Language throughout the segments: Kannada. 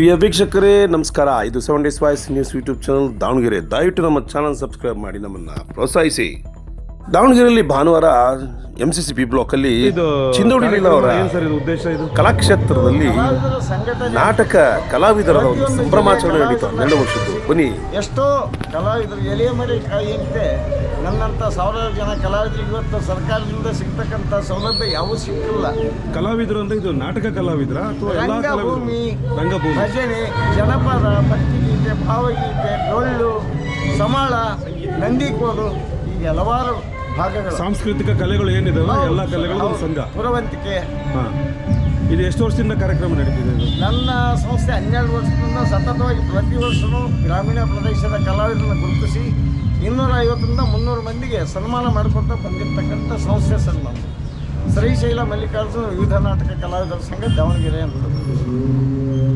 ಪ್ರಿಯ ವೀಕ್ಷಕರೇ ನಮಸ್ಕಾರ. ಇದು 7 Days voice news YouTube channel Davanagere. ದಯವಿಟ್ಟು ನಮ್ಮ ಚಾನಲ್ ಸಬ್ಸ್ಕ್ರೈಬ್ ಮಾಡಿ ನಮ್ಮನ್ನು ಪ್ರೋತ್ಸಾಹಿಸಿ. ದಾವಣಗೆರೆಯಲ್ಲಿ ಭಾನುವಾರ MCCP ಬ್ಲಾಕಲ್ಲಿ ಚಿಂದೋಡಿ ಲೀಲಾ ಅವರ ಕಲಾಕ್ಷೇತ್ರದಲ್ಲಿ ನಾಟಕ ಕಲಾವಿದರ ಒಂದು ಸಂಭ್ರಮಾಚರಣೆ ನಡೀತು. 12 ವರ್ಷದ್ದು. ಬನ್ನಿ. ಎಷ್ಟೋ ಕಲಾವಿದರು ಎಲೆ ಮರೆ ಕಾಯಿಯಂತೆ ನನ್ನಂಥ ಸಾವಿರಾರು ಜನ ಕಲಾವಿದರಿಗೆ ಇವತ್ತು ಸರ್ಕಾರದಿಂದ ಸಿಗ್ತಕ್ಕಂಥ ಸೌಲಭ್ಯ ಯಾವೂ ಸಿಕ್ಕಿಲ್ಲ. ಕಲಾವಿದರು ಅಂದ್ರೆ ಇದು ನಾಟಕ ಕಲಾವಿದರ ಅಥವಾ ರಂಗಭೂಮಿ, ಭಜನೆ, ಜನಪದ, ಭಕ್ತಿಗೀತೆ, ಭಾವಗೀತೆ, ಡೊಳ್ಳು, ಸಮಾಳ, ನಂದಿಕೋಲು, ಹೀಗೆ ಹಲವಾರು ಭಾಗಗಳು ಸಾಂಸ್ಕೃತಿಕ ಕಲೆಗಳು ಏನಿದಾವೆ ಎಲ್ಲ ಕಲೆಗಳು ಸಂಘ ಪುರವಂತಿಕೆ. ಇದು ಎಷ್ಟು ವರ್ಷದಿಂದ ಕಾರ್ಯಕ್ರಮ ನಡೀತಿದೆ? ನನ್ನ ಸಂಸ್ಥೆ 12 ವರ್ಷದಿಂದ ಸತತವಾಗಿ ಪ್ರತಿ ವರ್ಷವೂ ಗ್ರಾಮೀಣ ಪ್ರದೇಶದ ಕಲಾವಿದರನ್ನು ಗುರುತಿಸಿ 250ರಿಂದ 300 ಮಂದಿಗೆ ಸನ್ಮಾನ ಮಾಡಿಕೊಟ್ಟು ಬಂದಿರತಕ್ಕಂಥ ಸಂಸ್ಥೆ ಸನ್ಮಾನ ಶ್ರೀಶೈಲ ಮಲ್ಲಿಕಾರ್ಜುನ ವಿವಿಧ ನಾಟಕ ಕಲಾವಿದರ ಸಂಘ ದಾವಣಗೆರೆ ಅಂತ.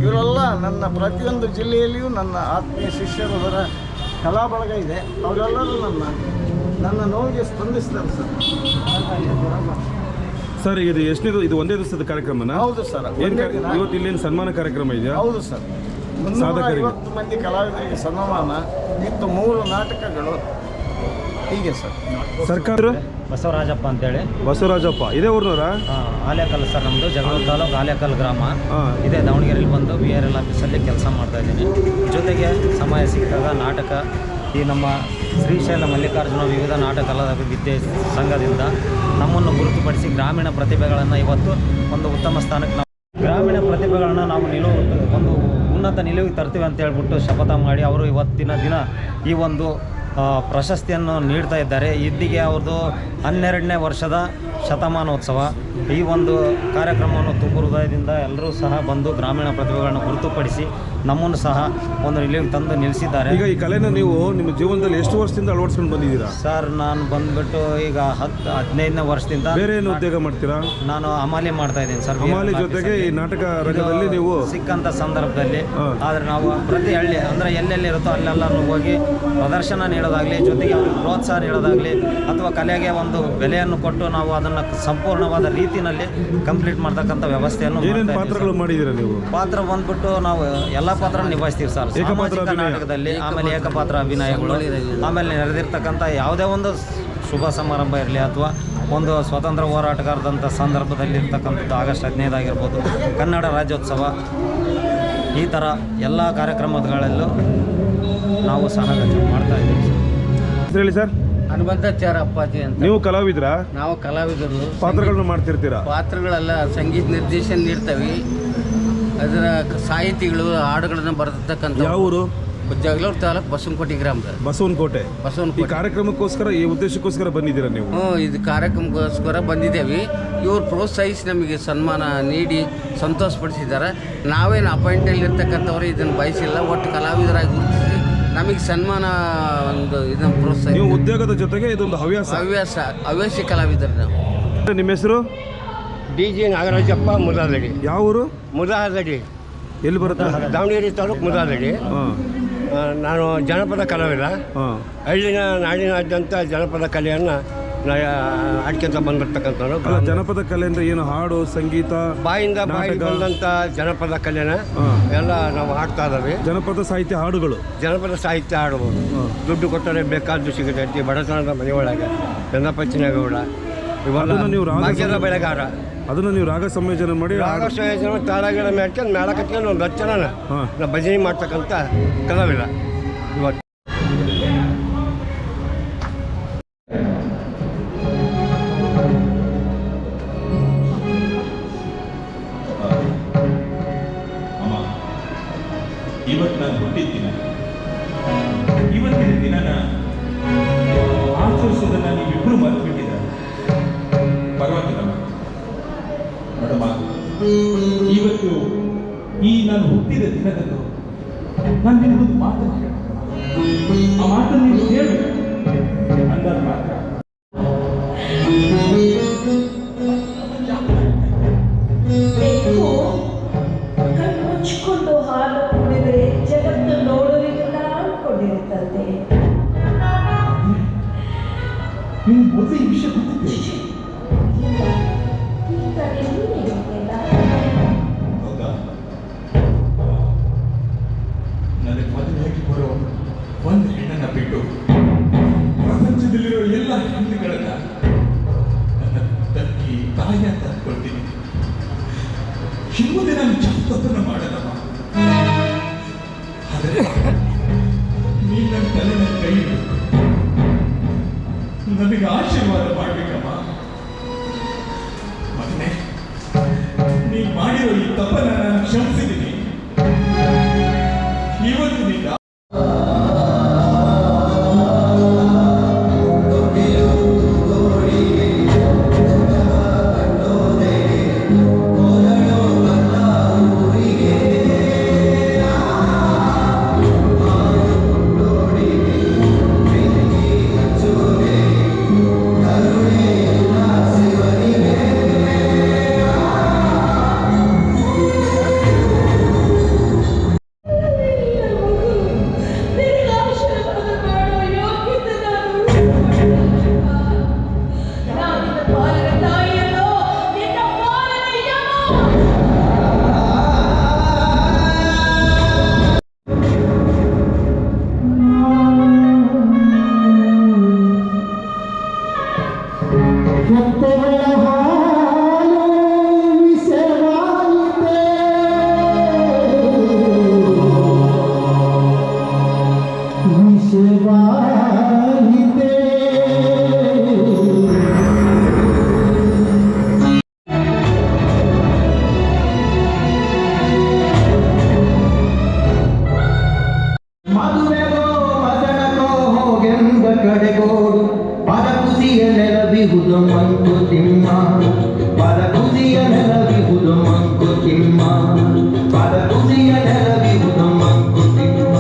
ಇವರೆಲ್ಲ ನನ್ನ ಪ್ರತಿಯೊಂದು ಜಿಲ್ಲೆಯಲ್ಲಿಯೂ ನನ್ನ ಆತ್ಮೀಯ ಶಿಷ್ಯರ ಕಲಾ ಬಳಗ ಇದೆ. ಅವರೆಲ್ಲರೂ ನನ್ನ ನೋವಿಗೆ ಸ್ಪಂದಿಸ್ತಾರೆ ಸರ್. ಇದು ಎಷ್ಟನೇದು? ಇದು ಒಂದೇ ದಿವಸದ ಕಾರ್ಯಕ್ರಮನ? ಹೌದು ಸರ್. ಇವತ್ತು ಇಲ್ಲೇನು ಸನ್ಮಾನ ಕಾರ್ಯಕ್ರಮ ಇದೆಯಾ? ಹೌದು ಸರ್. 350 ಮಂದಿ ಕಲಾವಿದರಿಗೆ ಸನ್ಮಾನ ಇತ್ತು. 3 ನಾಟಕಗಳು ಹೀಗೆ ಸರ್. ಸರ್ಕಾರ ಬಸವರಾಜಪ್ಪ ಅಂತೇಳಿ. ಬಸವರಾಜಪ್ಪ ಇದೇ ಊರಿನವರ? ಆಲೇಕಲ್ ಸರ್. ನಮ್ಮದು ಜಗಳೂರು ತಾಲೂಕು ಆಲೇಕಲ್ ಗ್ರಾಮ. ಇದೇ ದಾವಣಗೆರೆಯಲ್ಲಿ ಬಂದು BRL ಆಫೀಸಲ್ಲಿ ಕೆಲಸ ಮಾಡ್ತಾಯಿದ್ದೀನಿ. ಜೊತೆಗೆ ಸಮಯ ಸಿಕ್ಕಾಗ ನಾಟಕ ಈ ನಮ್ಮ ಶ್ರೀಶೈಲ ಮಲ್ಲಿಕಾರ್ಜುನ ವಿವಿಧ ನಾಟಕ ಕಲಾವಿದ ಸಂಘದಿಂದ ನಮ್ಮನ್ನು ಗುರುತುಪಡಿಸಿ ಗ್ರಾಮೀಣ ಪ್ರತಿಭೆಗಳನ್ನು ಇವತ್ತು ಒಂದು ಉತ್ತಮ ಸ್ಥಾನಕ್ಕೆ ಗ್ರಾಮೀಣ ಪ್ರತಿಭೆಗಳನ್ನು ನಾವು ಒಂದು ಉನ್ನತ ನಿಲುವಿಗೆ ತರ್ತೀವಿ ಅಂತ ಹೇಳ್ಬಿಟ್ಟು ಶಪಥ ಮಾಡಿ ಅವರು ಇವತ್ತಿನ ದಿನ ಈ ಒಂದು ಪ್ರಶಸ್ತಿಯನ್ನು ನೀಡ್ತಾ ಇದ್ದಾರೆ. ಇಲ್ಲಿಗೆ ಅವ್ರದ್ದು 12ನೇ ವರ್ಷದ ಶತಮಾನೋತ್ಸವ. ಈ ಒಂದು ಕಾರ್ಯಕ್ರಮವನ್ನು ತುಂಬ ಹೃದಯದಿಂದ ಎಲ್ಲರೂ ಸಹ ಬಂದು ಗ್ರಾಮೀಣ ಪ್ರತಿಭೆಗಳನ್ನು ಗುರುತುಪಡಿಸಿ ನಮ್ಮನ್ನು ಸಹ ಒಂದು ನಿಲುವಿಗೆ ತಂದು ನಿಲ್ಲಿಸಿದ್ದಾರೆ. ಈಗ ಈ ಕಲೆನ ನೀವು ನಿಮ್ಮ ಜೀವನದಲ್ಲಿ ಎಷ್ಟು ವರ್ಷದಿಂದ ಅಳವಡಿಸ್ಕೊಂಡು ಬಂದಿದ್ದೀರಾ? ಸರ್, ನಾನು ಬಂದುಬಿಟ್ಟು ಈಗ 15ನೇ ವರ್ಷದಿಂದ. ಬೇರೆ ಏನು ಉದ್ಯೋಗ ಮಾಡ್ತೀರಾ? ನಾನು ಹಮಾಲಿ ಮಾಡ್ತಾ ಇದ್ದೀನಿ ಸರ್. ಹಮಾಲಿ ಜೊತೆಗೆ ಈ ನಾಟಕ ರಂಗದಲ್ಲಿ ನೀವು ಸಿಕ್ಕಂಥ ಸಂದರ್ಭದಲ್ಲಿ ಆದರೆ ನಾವು ಪ್ರತಿ ಹಳ್ಳಿ ಅಂದರೆ ಎಲ್ಲೆಲ್ಲಿ ಇರುತ್ತೋ ಅಲ್ಲೆಲ್ಲರೂ ಹೋಗಿ ಪ್ರದರ್ಶನ ನೀಡೋದಾಗಲಿ, ಜೊತೆಗೆ ಅವ್ರಿಗೆ ಪ್ರೋತ್ಸಾಹ ನೀಡೋದಾಗಲಿ ಅಥವಾ ಕಲೆಗೆ ಒಂದು ಬೆಲೆಯನ್ನು ಕೊಟ್ಟು ನಾವು ಅದನ್ನು ಸಂಪೂರ್ಣವಾದ ರೀತಿಯಲ್ಲಿ ಕಂಪ್ಲೀಟ್ ಮಾಡ್ತಕ್ಕಂಥ ವ್ಯವಸ್ಥೆಯನ್ನು. ಏನೇನು ಪಾತ್ರಗಳು ಮಾಡಿದ್ದೀರಾ ನೀವು? ಪಾತ್ರ ಬಂದ್ಬಿಟ್ಟು ನಾವು ಎಲ್ಲ ಪಾತ್ರ ನಿಭಾಯಿಸ್ತೀವಿ ಸರ್. ಸಾಮಾಜಿಕ ನಾಟಕದಲ್ಲಿ, ಆಮೇಲೆ ಏಕಪಾತ್ರ ಅಭಿನಯಗಳು, ಆಮೇಲೆ ನೆರೆದಿರ್ತಕ್ಕಂಥ ಯಾವುದೇ ಒಂದು ಶುಭ ಸಮಾರಂಭ ಇರಲಿ ಅಥವಾ ಒಂದು ಸ್ವತಂತ್ರ ಹೋರಾಟಗಾರದಂಥ ಸಂದರ್ಭದಲ್ಲಿ ಇರ್ತಕ್ಕಂಥದ್ದು ಆಗಸ್ಟ್ 15 ಆಗಿರ್ಬೋದು, ಕನ್ನಡ ರಾಜ್ಯೋತ್ಸವ, ಈ ಥರ ಎಲ್ಲ ಕಾರ್ಯಕ್ರಮಗಳಲ್ಲೂ ನಾವು ಸಹ ಮಾಡ್ತಾ ಇದ್ದೀವಿ ಸರ್. ಹೇಳಿ ಸರ್. ಹನುಮಂತಾಚಾರ್ಯ ಅಪ್ಪಾಜಿ ಅಂತ. ನೀವು ಕಲಾವಿದರಾ? ನಾವು ಕಲಾವಿದರು. ಪಾತ್ರಗಳನ್ನು ಮಾಡ್ತಿರ್ತೀರಾ? ಪಾತ್ರಗಳೆಲ್ಲ ಸಂಗೀತ ನಿರ್ದೇಶನ ನೀಡ್ತವೆ. ಅದರ ಸಾಹಿತಿಗಳು ಹಾಡುಗಳನ್ನು ಬರೆದಿರ್ತಕ್ಕಂಥ. ಯಾವ ಊರು? ಜಗಳೂರು ತಾಲೂಕು ಬಸವನಕೋಟೆ ಗ್ರಾಮದ. ಬಸವನಕೋಟೆ. ಈ ಕಾರ್ಯಕ್ರಮಕ್ಕೋಸ್ಕರ, ಈ ಉದ್ದೇಶಕ್ಕೋಸ್ಕರ ಬಂದಿದ್ದೀರಾ ನೀವು? ಇದು ಕಾರ್ಯಕ್ರಮಕ್ಕೋಸ್ಕರ ಬಂದಿದ್ದೇವೆ. ಇವರು ಪ್ರೋತ್ಸಾಹಿಸಿ ನಮಗೆ ಸನ್ಮಾನ ನೀಡಿ ಸಂತೋಷಪಡಿಸಿದ್ದಾರೆ. ನಾವೇನು ಅಪಾಯಿಂಟಲ್ಲಿ ಇರ್ತಕ್ಕಂಥವ್ರು ಇದನ್ನು ಬಯಸಿಲ್ಲ. ಒಟ್ಟು ಕಲಾವಿದರಾಗಿ ಗುರುತಿಸಿ ನಮಗೆ ಸನ್ಮಾನ ಒಂದು ಇದನ್ನು ಪ್ರೋತ್ಸಾಹ. ನೀವು ಉದ್ಯೋಗದ ಜೊತೆಗೆ ಇದೊಂದು ಹವ್ಯಾಸಿ ಕಲಾವಿದರು ನಾವು. ನಿಮ್ಮ ಹೆಸರು? DJ ನಾಗರಾಜಪ್ಪ ಮುದಾದಡಿ. ಯಾವ ಊರು? ಮುದಾದಡಿ. ಎಲ್ಲಿ ಬರುತ್ತೆ? ದಾವಣಗೆರೆ ತಾಲೂಕು ಮುದಾದಡಿ. ನಾನು ಜನಪದ ಕಲಾವಿದ. ನಾಡಿನಾದ್ಯಂತ ಜನಪದ ಕಲೆಯನ್ನು ಆಡ್ಕೊಂತ ಬಂದಿರ್ತಕ್ಕಂಥವ್ರು. ಜನಪದ ಕಲೆ ಅಂದರೆ ಏನು? ಹಾಡು, ಸಂಗೀತ, ಬಾಯಿಂದ ಬಂದಂಥ ಜನಪದ ಕಲೆನ ಎಲ್ಲ ನಾವು ಹಾಡ್ತಾ ಇದ್ದಾವೆ. ಜನಪದ ಸಾಹಿತ್ಯ ಹಾಡುಗಳು, ಜನಪದ ಸಾಹಿತ್ಯ ಹಾಡುಗಳು. ದುಡ್ಡು ಕೊಟ್ಟರೆ ಬೇಕಾದ್ದು ಸಿಗುತ್ತೆ. ಬಡತನದ ಮನೆಯೊಳಗೆ ಚಂದಪಚ್ಚಿನಗೌಡ ಇವೆಲ್ಲ ನೀವು ಭಾಗ್ಯದ ಬೆಳೆಗಾರ. ಅದನ್ನು ನೀವು ರಾಗ ಸಂಯೋಜನೆ ಮಾಡಿ, ರಾಗ ಸಂಯೋಜನೆ ತಾಳಗಳ ಮಾಡ್ಕೊಂಡು ಮೇಳ ಕಟ್ಕೊಂಡು ಒಂದು 10 ಜನ ನಾವು ಭಜನೆ ಮಾಡ್ತಕ್ಕಂಥ ಕಲಾವಿದ ಇವತ್ತು. ಇವತ್ತು ನಾನು ಹುಟ್ಟಿದ ದಿನ. ಇವತ್ತಿನ ದಿನನ ಆಚರಿಸೋದನ್ನು ನೀವಿಬ್ಬರು ಮರೆತುಬಿಟ್ಟಿದ್ದಾರೆ. ಪರವಾಗಿಲ್ಲ ಮೇಡಮ, ಇವತ್ತು ಈ ನಾನು ಹುಟ್ಟಿದ ದಿನದಂದು ನಾನು ನಿಮಗೊಂದು ಮಾತನ್ನು ಹೇಳ್ತೀನಿ. ಆ ಮಾತನ್ನು ನೀವು ಹೇಳಿ ಅಂದಾಗ ಮಾತ್ರ ಮುಚ್ಚಿಕೊಂಡು ಹಾಲು ಕುಡಿದರೆ ಜಗತ್ತು ನೋಡಲಿಲ್ಲ ಅನ್ಕೊಂಡಿರುತ್ತದೆ. ನೀವು ಮೊದಲು ಈ ವಿಷಯ ಗೊತ್ತಿದೆ? ಹೌದಾ? ನನಗೆ ಆಶೀರ್ವಾದ ಮಾಡ್ಬೇಕಮ್ಮ. ಮಗನೇ, ನೀನು ಮಾಡಿರೋ ಈ ತಪ್ಪನ್ನ ನಾನು ಕ್ಷಮಿಸಿದ್ದೀನಿ. ಇವತ್ತಿನಿಂದ ಮದುವೆಗೋ ಮದನಗೋ ಹೋಗೆಂಬ ಕಡೆಗೋಡು ಪರಕುಸಿಯ ನೆಲವಿಹುದು ಮಂಕುತಿಮ್ಮ, ಪರಕುಸಿಯ ನೆಲವಿಹುದು ಮಂಕುತಿಮ್ಮ, ಪರಕುಸಿಯ ನೆಲವಿಹುದು ಮಂಕುತಿಮ್ಮ.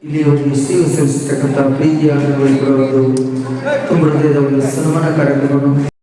ಇಲ್ಲಿಯವರೆಗೆ ಸೇವೆ ಸಲ್ಲಿಸತಕ್ಕಂಥ ಪ್ರೀತಿಯಾದ ತುಂಬ ಹೃದಯದ ಒಂದು ಸನ್ಮಾನ ಕಾರ್ಯಕ್ರಮವನ್ನು